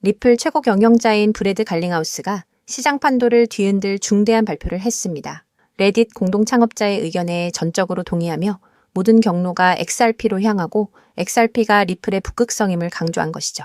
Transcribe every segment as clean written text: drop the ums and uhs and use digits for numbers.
리플 최고 경영자인 브래드 갈링하우스가 시장 판도를 뒤흔들 중대한 발표를 했습니다. 레딧 공동 창업자의 의견에 전적으로 동의하며 모든 경로가 XRP로 향하고 XRP가 리플의 북극성임을 강조한 것이죠.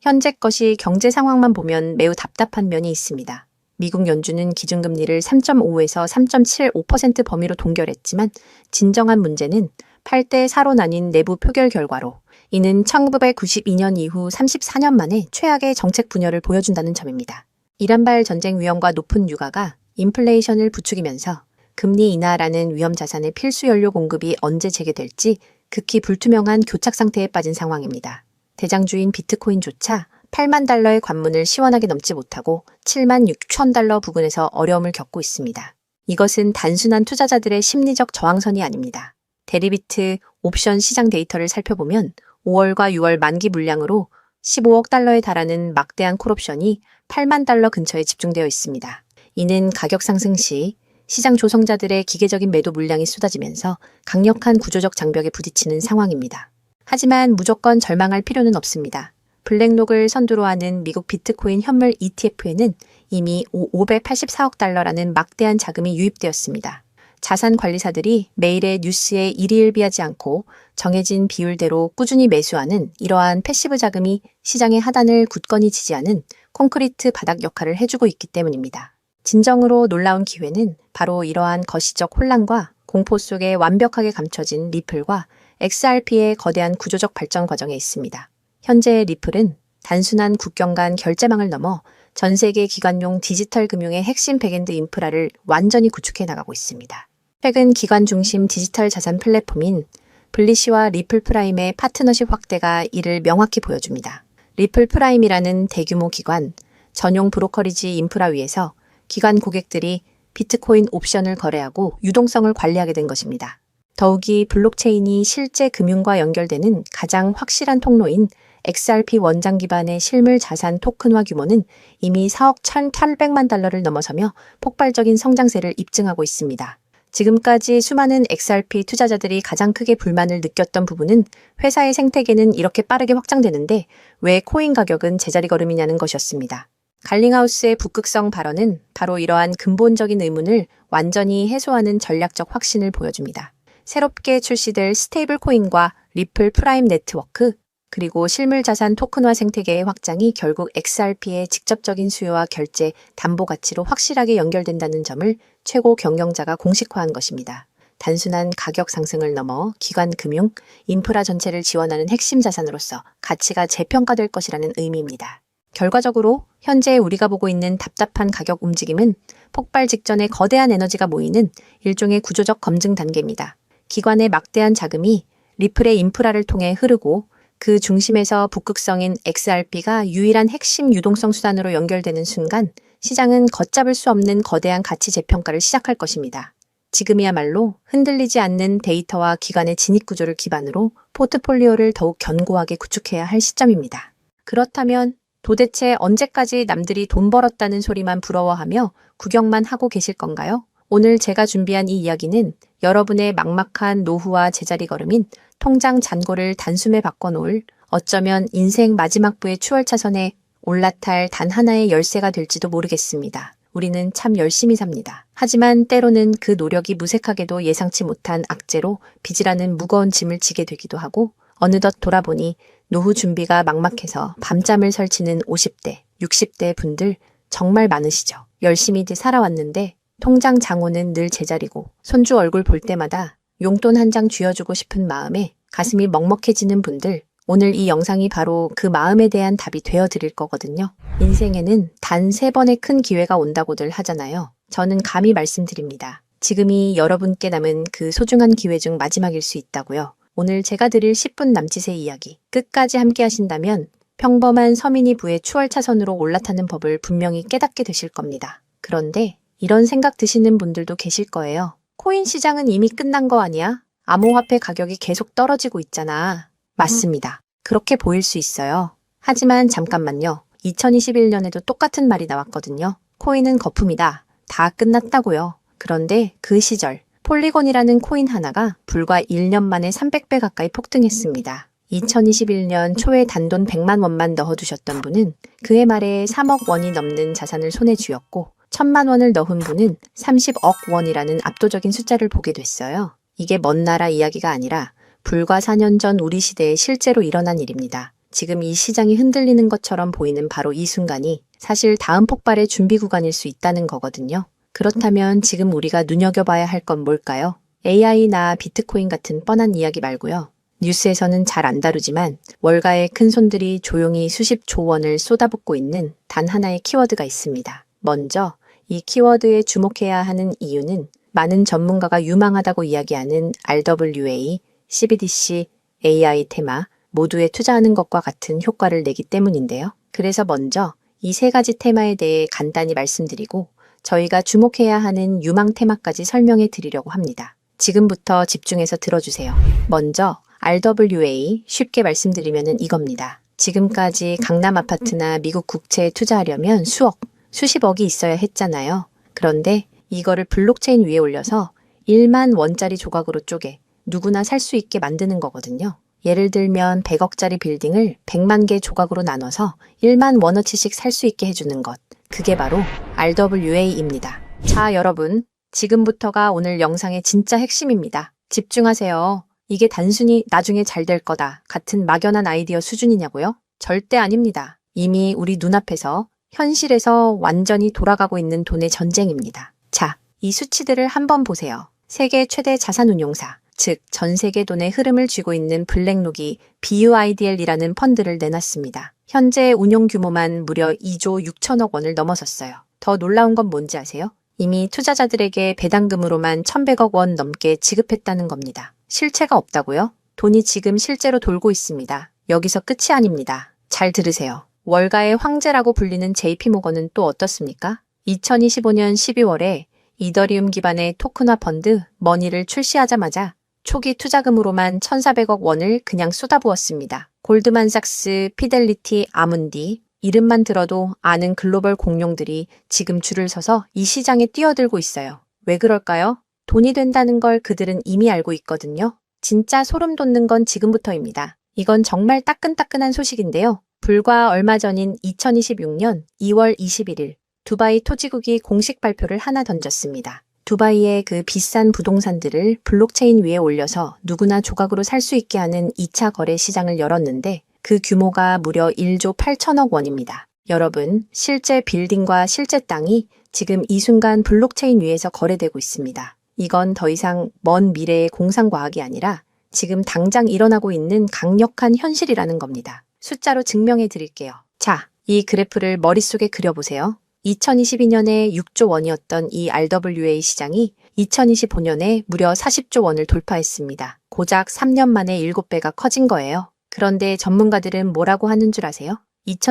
현재 것이 경제 상황만 보면 매우 답답한 면이 있습니다. 미국 연준은 기준금리를 3.5에서 3.75% 범위로 동결했지만 진정한 문제는 8대 4로 나뉜 내부 표결 결과로 이는 1992년 이후 34년 만에 최악의 정책 분열을 보여준다는 점입니다. 이란발 전쟁 위험과 높은 유가가 인플레이션을 부추기면서 금리 인하라는 위험 자산의 필수 연료 공급이 언제 재개될지 극히 불투명한 교착 상태에 빠진 상황입니다. 대장주인 비트코인조차 8만 달러의 관문을 시원하게 넘지 못하고 7만 6천 달러 부근에서 어려움을 겪고 있습니다. 이것은 단순한 투자자들의 심리적 저항선이 아닙니다. 데리비트 옵션 시장 데이터를 살펴보면 5월과 6월 만기 물량으로 15억 달러에 달하는 막대한 콜옵션이 8만 달러 근처에 집중되어 있습니다. 이는 가격 상승 시 시장 조성자들의 기계적인 매도 물량이 쏟아지면서 강력한 구조적 장벽에 부딪히는 상황입니다. 하지만 무조건 절망할 필요는 없습니다. 블랙록을 선두로 하는 미국 비트코인 현물 ETF에는 이미 584억 달러라는 막대한 자금이 유입되었습니다. 자산 관리사들이 매일의 뉴스에 일희일비하지 않고 정해진 비율대로 꾸준히 매수하는 이러한 패시브 자금이 시장의 하단을 굳건히 지지하는 콘크리트 바닥 역할을 해주고 있기 때문입니다. 진정으로 놀라운 기회는 바로 이러한 거시적 혼란과 공포 속에 완벽하게 감춰진 리플과 XRP의 거대한 구조적 발전 과정에 있습니다. 현재 리플은 단순한 국경 간 결제망을 넘어 전 세계 기관용 디지털 금융의 핵심 백엔드 인프라를 완전히 구축해 나가고 있습니다. 최근 기관 중심 디지털 자산 플랫폼인 블리시와 리플 프라임의 파트너십 확대가 이를 명확히 보여줍니다. 리플 프라임이라는 대규모 기관, 전용 브로커리지 인프라 위에서 기관 고객들이 비트코인 옵션을 거래하고 유동성을 관리하게 된 것입니다. 더욱이 블록체인이 실제 금융과 연결되는 가장 확실한 통로인 XRP 원장 기반의 실물 자산 토큰화 규모는 이미 4억 1,800만 달러를 넘어서며 폭발적인 성장세를 입증하고 있습니다. 지금까지 수많은 XRP 투자자들이 가장 크게 불만을 느꼈던 부분은 회사의 생태계는 이렇게 빠르게 확장되는데 왜 코인 가격은 제자리 걸음이냐는 것이었습니다. 갈링하우스의 북극성 발언은 바로 이러한 근본적인 의문을 완전히 해소하는 전략적 확신을 보여줍니다. 새롭게 출시될 스테이블 코인과 리플 프라임 네트워크, 그리고 실물 자산 토큰화 생태계의 확장이 결국 XRP의 직접적인 수요와 결제, 담보 가치로 확실하게 연결된다는 점을 최고 경영자가 공식화한 것입니다. 단순한 가격 상승을 넘어 기관 금융, 인프라 전체를 지원하는 핵심 자산으로서 가치가 재평가될 것이라는 의미입니다. 결과적으로 현재 우리가 보고 있는 답답한 가격 움직임은 폭발 직전에 거대한 에너지가 모이는 일종의 구조적 검증 단계입니다. 기관의 막대한 자금이 리플의 인프라를 통해 흐르고 그 중심에서 북극성인 XRP가 유일한 핵심 유동성 수단으로 연결되는 순간 시장은 걷잡을 수 없는 거대한 가치 재평가를 시작할 것입니다. 지금이야말로 흔들리지 않는 데이터와 기관의 진입 구조를 기반으로 포트폴리오를 더욱 견고하게 구축해야 할 시점입니다. 그렇다면 도대체 언제까지 남들이 돈 벌었다는 소리만 부러워하며 구경만 하고 계실 건가요? 오늘 제가 준비한 이 이야기는 여러분의 막막한 노후와 제자리 걸음인 통장 잔고를 단숨에 바꿔놓을 어쩌면 인생 마지막부의 추월차선에 올라탈 단 하나의 열쇠가 될지도 모르겠습니다. 우리는 참 열심히 삽니다. 하지만 때로는 그 노력이 무색하게도 예상치 못한 악재로 빚이라는 무거운 짐을 지게 되기도 하고 어느덧 돌아보니 노후 준비가 막막해서 밤잠을 설치는 50대, 60대 분들 정말 많으시죠. 열심히들 살아왔는데 통장 잔고는 늘 제자리고 손주 얼굴 볼 때마다 용돈 한 장 쥐어주고 싶은 마음에 가슴이 먹먹해지는 분들, 오늘 이 영상이 바로 그 마음에 대한 답이 되어드릴 거거든요. 인생에는 단 3번의 큰 기회가 온다고들 하잖아요. 저는 감히 말씀드립니다. 지금이 여러분께 남은 그 소중한 기회 중 마지막일 수 있다고요. 오늘 제가 드릴 10분 남짓의 이야기, 끝까지 함께 하신다면 평범한 서민이 부의 추월차선으로 올라타는 법을 분명히 깨닫게 되실 겁니다. 그런데 이런 생각 드시는 분들도 계실 거예요. 코인 시장은 이미 끝난 거 아니야? 암호화폐 가격이 계속 떨어지고 있잖아. 맞습니다. 그렇게 보일 수 있어요. 하지만 잠깐만요. 2021년에도 똑같은 말이 나왔거든요. 코인은 거품이다. 다 끝났다고요. 그런데 그 시절 폴리곤이라는 코인 하나가 불과 1년 만에 300배 가까이 폭등했습니다. 2021년 초에 단돈 100만 원만 넣어두셨던 분은 그해 말에 3억 원이 넘는 자산을 손에 쥐었고 1000만 원을 넣은 분은 30억 원이라는 압도적인 숫자를 보게 됐어요. 이게 먼 나라 이야기가 아니라 불과 4년 전 우리 시대에 실제로 일어난 일입니다. 지금 이 시장이 흔들리는 것처럼 보이는 바로 이 순간이 사실 다음 폭발의 준비 구간일 수 있다는 거거든요. 그렇다면 지금 우리가 눈여겨봐야 할 건 뭘까요? AI나 비트코인 같은 뻔한 이야기 말고요. 뉴스에서는 잘 안 다루지만 월가의 큰손들이 조용히 수십조 원을 쏟아붓고 있는 단 하나의 키워드가 있습니다. 먼저 이 키워드에 주목해야 하는 이유는 많은 전문가가 유망하다고 이야기하는 RWA, CBDC, AI 테마 모두에 투자하는 것과 같은 효과를 내기 때문인데요. 그래서 먼저 이 세 가지 테마에 대해 간단히 말씀드리고 저희가 주목해야 하는 유망 테마까지 설명해 드리려고 합니다. 지금부터 집중해서 들어주세요. 먼저 RWA 쉽게 말씀드리면 이겁니다. 지금까지 강남 아파트나 미국 국채에 투자하려면 수억, 수십억이 있어야 했잖아요. 그런데 이거를 블록체인 위에 올려서 1만 원짜리 조각으로 쪼개 누구나 살 수 있게 만드는 거거든요. 예를 들면 100억짜리 빌딩을 100만 개 조각으로 나눠서 1만 원어치씩 살 수 있게 해주는 것. 그게 바로 RWA입니다. 자, 여러분. 지금부터가 오늘 영상의 진짜 핵심입니다. 집중하세요. 이게 단순히 나중에 잘 될 거다 같은 막연한 아이디어 수준이냐고요? 절대 아닙니다. 이미 우리 눈앞에서 현실에서 완전히 돌아가고 있는 돈의 전쟁입니다. 자, 이 수치들을 한번 보세요. 세계 최대 자산운용사, 즉 전 세계 돈의 흐름을 쥐고 있는 블랙록이 BUIDL이라는 펀드를 내놨습니다. 현재 운용 규모만 무려 2조 6천억 원을 넘어섰어요. 더 놀라운 건 뭔지 아세요? 이미 투자자들에게 배당금으로만 1100억 원 넘게 지급했다는 겁니다. 실체가 없다고요? 돈이 지금 실제로 돌고 있습니다. 여기서 끝이 아닙니다. 잘 들으세요. 월가의 황제라고 불리는 JP모건은 또 어떻습니까? 2025년 12월에 이더리움 기반의 토큰화 펀드 머니를 출시하자마자 초기 투자금으로만 1,400억 원을 그냥 쏟아부었습니다. 골드만삭스, 피델리티, 아문디, 이름만 들어도 아는 글로벌 공룡들이 지금 줄을 서서 이 시장에 뛰어들고 있어요. 왜 그럴까요? 돈이 된다는 걸 그들은 이미 알고 있거든요. 진짜 소름 돋는 건 지금부터입니다. 이건 정말 따끈따끈한 소식인데요. 불과 얼마 전인 2026년 2월 21일 두바이 토지국이 공식 발표를 하나 던졌습니다. 두바이의 그 비싼 부동산들을 블록체인 위에 올려서 누구나 조각으로 살 수 있게 하는 2차 거래 시장을 열었는데 그 규모가 무려 1조 8천억 원입니다. 여러분, 실제 빌딩과 실제 땅이 지금 이 순간 블록체인 위에서 거래되고 있습니다. 이건 더 이상 먼 미래의 공상과학이 아니라 지금 당장 일어나고 있는 강력한 현실이라는 겁니다. 숫자로 증명해 드릴게요. 자, 이 그래프를 머릿속에 그려보세요. 2022년에 6조 원이었던 이 RWA 시장이 2025년에 무려 40조 원을 돌파했습니다. 고작 3년 만에 7배가 커진 거예요. 그런데 전문가들은 뭐라고 하는 줄 아세요?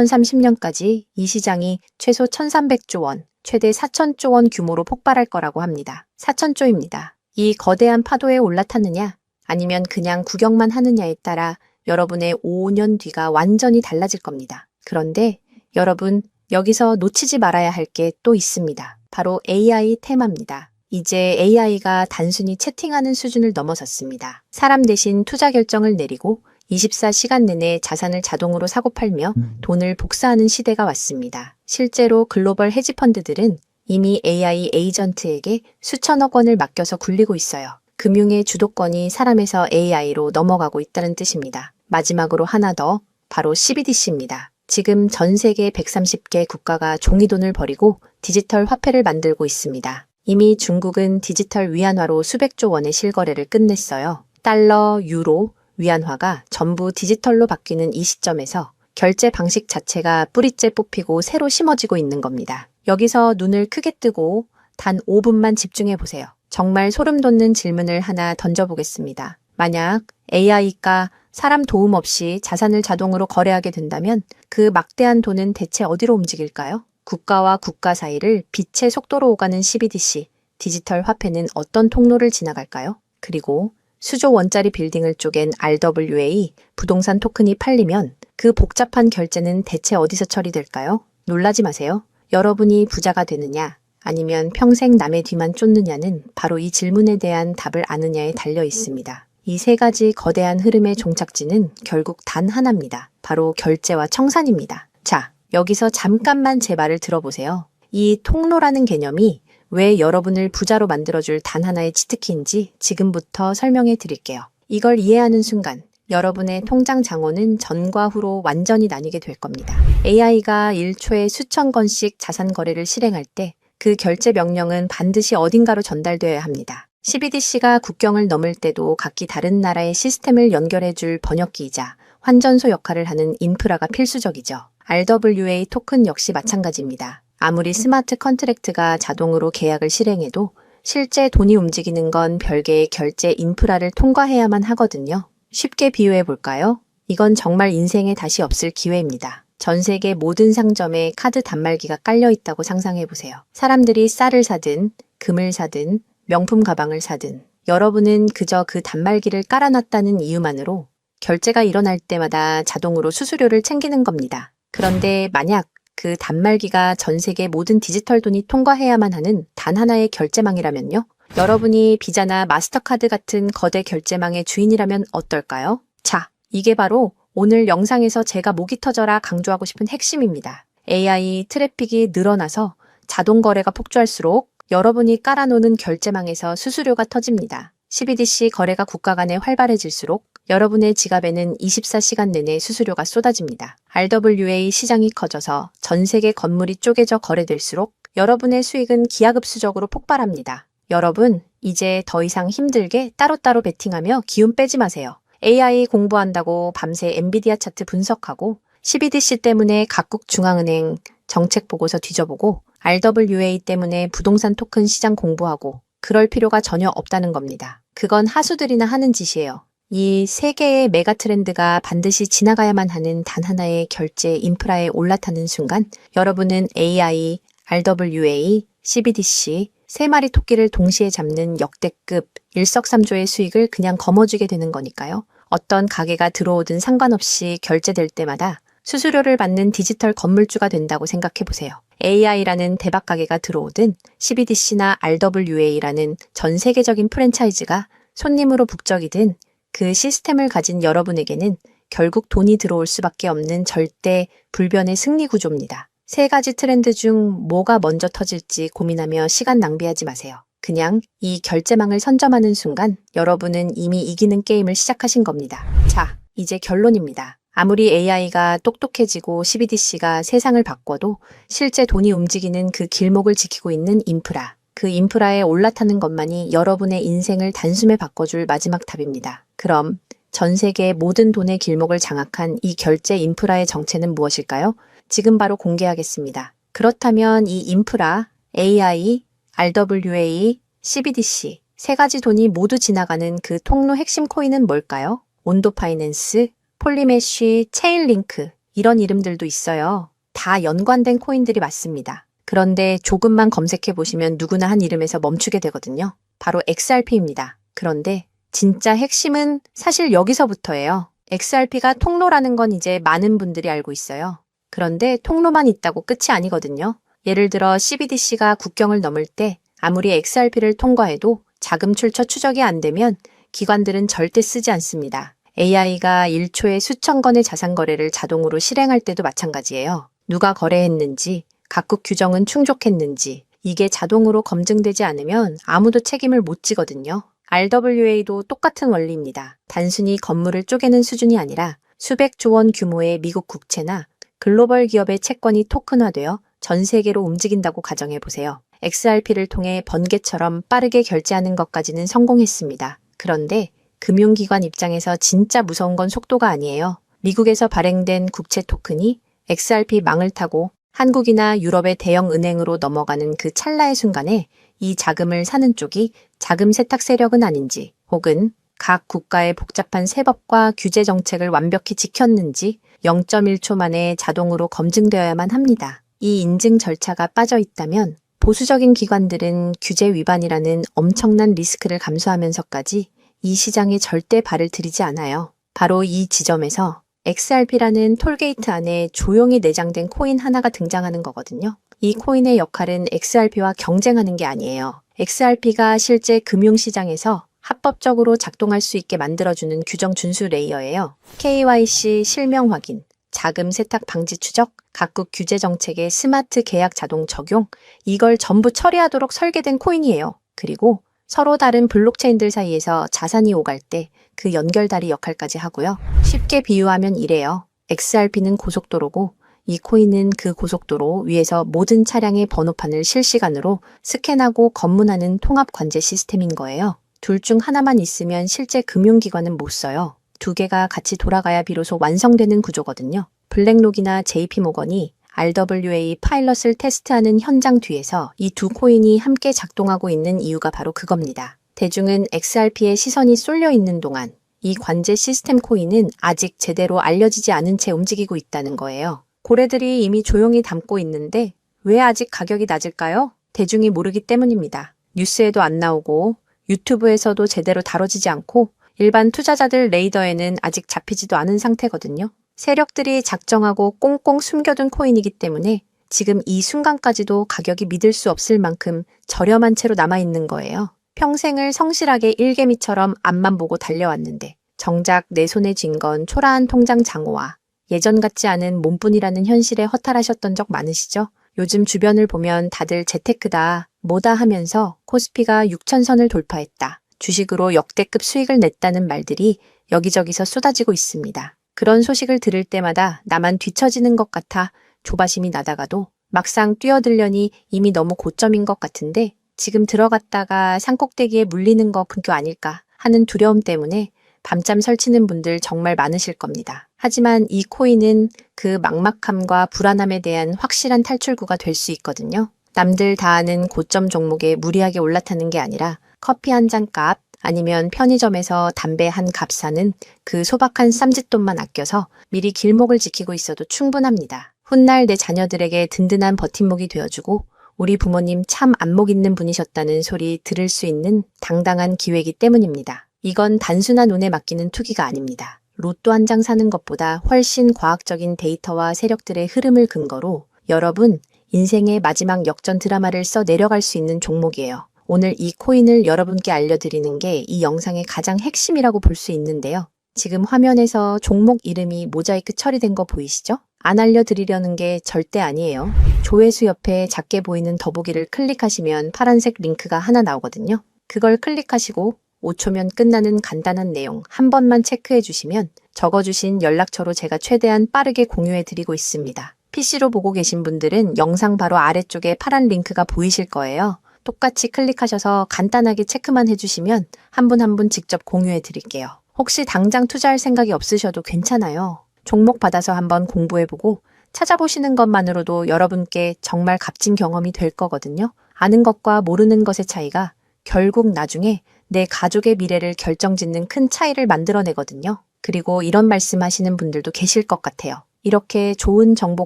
2030년까지 이 시장이 최소 1300조 원, 최대 4000조 원 규모로 폭발할 거라고 합니다. 4000조입니다. 이 거대한 파도에 올라탔느냐 아니면 그냥 구경만 하느냐에 따라 여러분의 5년 뒤가 완전히 달라질 겁니다. 그런데 여러분 여기서 놓치지 말아야 할 게 또 있습니다. 바로 AI 테마입니다. 이제 AI가 단순히 채팅하는 수준을 넘어섰습니다. 사람 대신 투자 결정을 내리고 24시간 내내 자산을 자동으로 사고팔며 돈을 복사하는 시대가 왔습니다. 실제로 글로벌 헤지펀드들은 이미 AI 에이전트에게 수천억 원을 맡겨서 굴리고 있어요. 금융의 주도권이 사람에서 AI로 넘어가고 있다는 뜻입니다. 마지막으로 하나 더, 바로 CBDC입니다. 지금 전 세계 130개 국가가 종이돈을 버리고 디지털 화폐를 만들고 있습니다. 이미 중국은 디지털 위안화로 수백조 원의 실거래를 끝냈어요. 달러, 유로, 위안화가 전부 디지털로 바뀌는 이 시점에서 결제 방식 자체가 뿌리째 뽑히고 새로 심어지고 있는 겁니다. 여기서 눈을 크게 뜨고 단 5분만 집중해 보세요. 정말 소름 돋는 질문을 하나 던져보겠습니다. 만약 AI가 사람 도움 없이 자산을 자동으로 거래하게 된다면 그 막대한 돈은 대체 어디로 움직일까요? 국가와 국가 사이를 빛의 속도로 오가는 CBDC, 디지털 화폐는 어떤 통로를 지나갈까요? 그리고 수조 원짜리 빌딩을 쪼갠 RWA, 부동산 토큰이 팔리면 그 복잡한 결제는 대체 어디서 처리될까요? 놀라지 마세요. 여러분이 부자가 되느냐, 아니면 평생 남의 뒤만 쫓느냐는 바로 이 질문에 대한 답을 아느냐에 달려 있습니다. 이 세 가지 거대한 흐름의 종착지는 결국 단 하나입니다. 바로 결제와 청산입니다. 자, 여기서 잠깐만 제 말을 들어보세요. 이 통로라는 개념이 왜 여러분을 부자로 만들어줄 단 하나의 치트키인지 지금부터 설명해 드릴게요. 이걸 이해하는 순간 여러분의 통장 장원은 전과 후로 완전히 나뉘게 될 겁니다. AI가 1초에 수천 건씩 자산 거래를 실행할 때 그 결제 명령은 반드시 어딘가로 전달되어야 합니다. CBDC가 국경을 넘을 때도 각기 다른 나라의 시스템을 연결해줄 번역기이자 환전소 역할을 하는 인프라가 필수적이죠. RWA 토큰 역시 마찬가지입니다. 아무리 스마트 컨트랙트가 자동으로 계약을 실행해도 실제 돈이 움직이는 건 별개의 결제 인프라를 통과해야만 하거든요. 쉽게 비유해 볼까요? 이건 정말 인생에 다시 없을 기회입니다. 전 세계 모든 상점에 카드 단말기가 깔려 있다고 상상해 보세요. 사람들이 쌀을 사든, 금을 사든, 명품 가방을 사든, 여러분은 그저 그 단말기를 깔아놨다는 이유만으로 결제가 일어날 때마다 자동으로 수수료를 챙기는 겁니다. 그런데 만약 그 단말기가 전 세계 모든 디지털 돈이 통과해야만 하는 단 하나의 결제망이라면요? 여러분이 비자나 마스터카드 같은 거대 결제망의 주인이라면 어떨까요? 자, 이게 바로 오늘 영상에서 제가 목이 터져라 강조하고 싶은 핵심입니다. AI 트래픽이 늘어나서 자동 거래가 폭주할수록 여러분이 깔아놓는 결제망에서 수수료가 터집니다. CBDC 거래가 국가 간에 활발해질수록 여러분의 지갑에는 24시간 내내 수수료가 쏟아집니다. RWA 시장이 커져서 전 세계 건물이 쪼개져 거래될수록 여러분의 수익은 기하급수적으로 폭발합니다. 여러분, 이제 더 이상 힘들게 따로따로 베팅하며 기운 빼지 마세요. AI 공부한다고 밤새 엔비디아 차트 분석하고 CBDC 때문에 각국 중앙은행 정책 보고서 뒤져보고 RWA 때문에 부동산 토큰 시장 공부하고 그럴 필요가 전혀 없다는 겁니다. 그건 하수들이나 하는 짓이에요. 이 세 개의 메가 트렌드가 반드시 지나가야만 하는 단 하나의 결제 인프라에 올라타는 순간 여러분은 AI, RWA, CBDC 세 마리 토끼를 동시에 잡는 역대급 일석삼조의 수익을 그냥 거머쥐게 되는 거니까요. 어떤 가게가 들어오든 상관없이 결제될 때마다 수수료를 받는 디지털 건물주가 된다고 생각해 보세요. AI라는 대박 가게가 들어오든 CBDC나 RWA라는 전 세계적인 프랜차이즈가 손님으로 북적이든 그 시스템을 가진 여러분에게는 결국 돈이 들어올 수밖에 없는 절대 불변의 승리 구조입니다. 세 가지 트렌드 중 뭐가 먼저 터질지 고민하며 시간 낭비하지 마세요. 그냥 이 결제망을 선점하는 순간 여러분은 이미 이기는 게임을 시작하신 겁니다. 자, 이제 결론입니다. 아무리 AI가 똑똑해지고 CBDC가 세상을 바꿔도 실제 돈이 움직이는 그 길목을 지키고 있는 인프라, 그 인프라에 올라타는 것만이 여러분의 인생을 단숨에 바꿔줄 마지막 탑입니다. 그럼 전 세계 모든 돈의 길목을 장악한 이 결제 인프라의 정체는 무엇일까요? 지금 바로 공개하겠습니다. 그렇다면 이 인프라, AI, RWA, CBDC 세 가지 돈이 모두 지나가는 그 통로 핵심 코인은 뭘까요? 온도 파이낸스, 폴리메쉬, 체인링크 이런 이름들도 있어요. 다 연관된 코인들이 맞습니다. 그런데 조금만 검색해 보시면 누구나 한 이름에서 멈추게 되거든요. 바로 XRP입니다. 그런데 진짜 핵심은 사실 여기서부터예요. XRP가 통로라는 건 이제 많은 분들이 알고 있어요. 그런데 통로만 있다고 끝이 아니거든요. 예를 들어 CBDC가 국경을 넘을 때 아무리 XRP를 통과해도 자금 출처 추적이 안 되면 기관들은 절대 쓰지 않습니다. AI가 1초에 수천 건의 자산 거래를 자동으로 실행할 때도 마찬가지예요. 누가 거래했는지, 각국 규정은 충족했는지 이게 자동으로 검증되지 않으면 아무도 책임을 못 지거든요. RWA도 똑같은 원리입니다. 단순히 건물을 쪼개는 수준이 아니라 수백 조 원 규모의 미국 국채나 글로벌 기업의 채권이 토큰화되어 전 세계로 움직인다고 가정해보세요. XRP를 통해 번개처럼 빠르게 결제하는 것까지는 성공했습니다. 그런데 금융기관 입장에서 진짜 무서운 건 속도가 아니에요. 미국에서 발행된 국채 토큰이 XRP 망을 타고 한국이나 유럽의 대형 은행으로 넘어가는 그 찰나의 순간에 이 자금을 사는 쪽이 자금 세탁 세력은 아닌지 혹은 각 국가의 복잡한 세법과 규제 정책을 완벽히 지켰는지 0.1초 만에 자동으로 검증되어야만 합니다. 이 인증 절차가 빠져 있다면 보수적인 기관들은 규제 위반이라는 엄청난 리스크를 감수하면서까지 이 시장에 절대 발을 들이지 않아요. 바로 이 지점에서 XRP라는 톨게이트 안에 조용히 내장된 코인 하나가 등장하는 거거든요. 이 코인의 역할은 XRP와 경쟁하는 게 아니에요. XRP가 실제 금융시장에서 합법적으로 작동할 수 있게 만들어주는 규정 준수 레이어예요. KYC 실명 확인, 자금 세탁 방지 추적, 각국 규제 정책의 스마트 계약 자동 적용, 이걸 전부 처리하도록 설계된 코인이에요. 그리고 서로 다른 블록체인들 사이에서 자산이 오갈 때 그 연결다리 역할까지 하고요. 쉽게 비유하면 이래요. XRP는 고속도로고 이 코인은 그 고속도로 위에서 모든 차량의 번호판을 실시간으로 스캔하고 검문하는 통합 관제 시스템인 거예요. 둘 중 하나만 있으면 실제 금융기관은 못 써요. 두 개가 같이 돌아가야 비로소 완성되는 구조거든요. 블랙록이나 JP모건이 RWA 파일럿을 테스트하는 현장 뒤에서 이 두 코인이 함께 작동하고 있는 이유가 바로 그겁니다. 대중은 XRP에 시선이 쏠려 있는 동안 이 관제 시스템 코인은 아직 제대로 알려지지 않은 채 움직이고 있다는 거예요. 고래들이 이미 조용히 담고 있는데 왜 아직 가격이 낮을까요? 대중이 모르기 때문입니다. 뉴스에도 안 나오고 유튜브에서도 제대로 다뤄지지 않고 일반 투자자들 레이더에는 아직 잡히지도 않은 상태거든요. 세력들이 작정하고 꽁꽁 숨겨둔 코인이기 때문에 지금 이 순간까지도 가격이 믿을 수 없을 만큼 저렴한 채로 남아있는 거예요. 평생을 성실하게 일개미처럼 앞만 보고 달려왔는데 정작 내 손에 쥔 건 초라한 통장 잔고와 예전 같지 않은 몸뿐이라는 현실에 허탈하셨던 적 많으시죠? 요즘 주변을 보면 다들 재테크다, 뭐다 하면서 코스피가 6,000선을 돌파했다, 주식으로 역대급 수익을 냈다는 말들이 여기저기서 쏟아지고 있습니다. 그런 소식을 들을 때마다 나만 뒤처지는 것 같아 조바심이 나다가도 막상 뛰어들려니 이미 너무 고점인 것 같은데 지금 들어갔다가 산꼭대기에 물리는 거 근교 아닐까 하는 두려움 때문에 밤잠 설치는 분들 정말 많으실 겁니다. 하지만 이 코인은 그 막막함과 불안함에 대한 확실한 탈출구가 될 수 있거든요. 남들 다 아는 고점 종목에 무리하게 올라타는 게 아니라 커피 한 잔 값 아니면 편의점에서 담배 한 값 사는 그 소박한 쌈짓돈만 아껴서 미리 길목을 지키고 있어도 충분합니다. 훗날 내 자녀들에게 든든한 버팀목이 되어주고 우리 부모님 참 안목 있는 분이셨다는 소리 들을 수 있는 당당한 기회이기 때문입니다. 이건 단순한 운에 맡기는 투기가 아닙니다. 로또 한 장 사는 것보다 훨씬 과학적인 데이터와 세력들의 흐름을 근거로 여러분 인생의 마지막 역전 드라마를 써 내려갈 수 있는 종목이에요. 오늘 이 코인을 여러분께 알려드리는 게 이 영상의 가장 핵심이라고 볼 수 있는데요. 지금 화면에서 종목 이름이 모자이크 처리된 거 보이시죠? 안 알려드리려는 게 절대 아니에요. 조회수 옆에 작게 보이는 더보기를 클릭하시면 파란색 링크가 하나 나오거든요. 그걸 클릭하시고 5초면 끝나는 간단한 내용 한 번만 체크해 주시면 적어주신 연락처로 제가 최대한 빠르게 공유해 드리고 있습니다. PC로 보고 계신 분들은 영상 바로 아래쪽에 파란 링크가 보이실 거예요. 똑같이 클릭하셔서 간단하게 체크만 해주시면 한 분 한 분 직접 공유해 드릴게요. 혹시 당장 투자할 생각이 없으셔도 괜찮아요. 종목 받아서 한번 공부해보고 찾아보시는 것만으로도 여러분께 정말 값진 경험이 될 거거든요. 아는 것과 모르는 것의 차이가 결국 나중에 내 가족의 미래를 결정짓는 큰 차이를 만들어내거든요. 그리고 이런 말씀하시는 분들도 계실 것 같아요. 이렇게 좋은 정보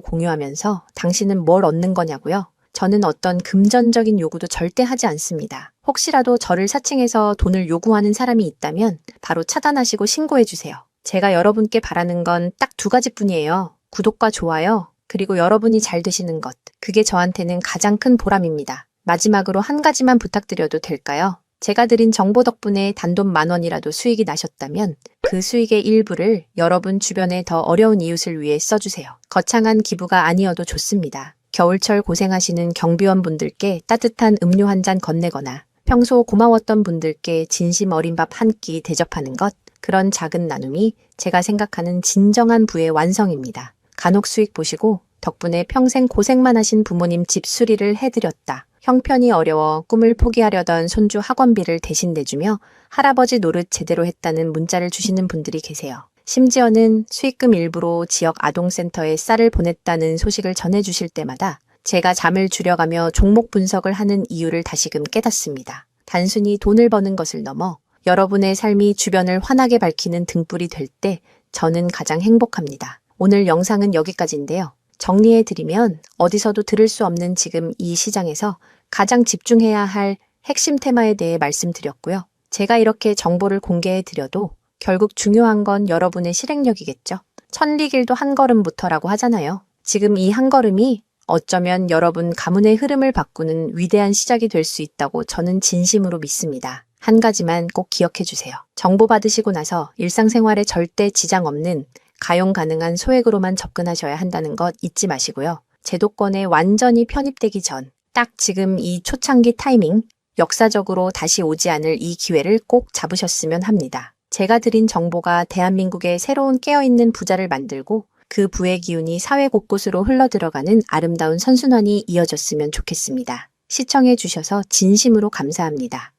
공유하면서 당신은 뭘 얻는 거냐고요? 저는 어떤 금전적인 요구도 절대 하지 않습니다. 혹시라도 저를 사칭해서 돈을 요구하는 사람이 있다면 바로 차단하시고 신고해주세요. 제가 여러분께 바라는 건 딱 두 가지뿐이에요. 구독과 좋아요, 그리고 여러분이 잘 되시는 것. 그게 저한테는 가장 큰 보람입니다. 마지막으로 한 가지만 부탁드려도 될까요? 제가 드린 정보 덕분에 단돈 10,000원이라도 수익이 나셨다면 그 수익의 일부를 여러분 주변에 더 어려운 이웃을 위해 써주세요. 거창한 기부가 아니어도 좋습니다. 겨울철 고생하시는 경비원분들께 따뜻한 음료 한 잔 건네거나 평소 고마웠던 분들께 진심 어린 밥 한 끼 대접하는 것, 그런 작은 나눔이 제가 생각하는 진정한 부의 완성입니다. 간혹 수익 보시고 덕분에 평생 고생만 하신 부모님 집 수리를 해드렸다. 형편이 어려워 꿈을 포기하려던 손주 학원비를 대신 내주며 할아버지 노릇 제대로 했다는 문자를 주시는 분들이 계세요. 심지어는 수익금 일부로 지역 아동센터에 쌀을 보냈다는 소식을 전해주실 때마다 제가 잠을 줄여가며 종목 분석을 하는 이유를 다시금 깨닫습니다. 단순히 돈을 버는 것을 넘어 여러분의 삶이 주변을 환하게 밝히는 등불이 될 때 저는 가장 행복합니다. 오늘 영상은 여기까지인데요. 정리해드리면 어디서도 들을 수 없는 지금 이 시장에서 가장 집중해야 할 핵심 테마에 대해 말씀드렸고요. 제가 이렇게 정보를 공개해드려도 결국 중요한 건 여러분의 실행력이겠죠. 천리길도 한 걸음부터라고 하잖아요. 지금 이 한 걸음이 어쩌면 여러분 가문의 흐름을 바꾸는 위대한 시작이 될 수 있다고 저는 진심으로 믿습니다. 한 가지만 꼭 기억해 주세요. 정보 받으시고 나서 일상생활에 절대 지장 없는 가용 가능한 소액으로만 접근하셔야 한다는 것 잊지 마시고요. 제도권에 완전히 편입되기 전, 딱 지금 이 초창기 타이밍, 역사적으로 다시 오지 않을 이 기회를 꼭 잡으셨으면 합니다. 제가 드린 정보가 대한민국의 새로운 깨어있는 부자를 만들고 그 부의 기운이 사회 곳곳으로 흘러들어가는 아름다운 선순환이 이어졌으면 좋겠습니다. 시청해 주셔서 진심으로 감사합니다.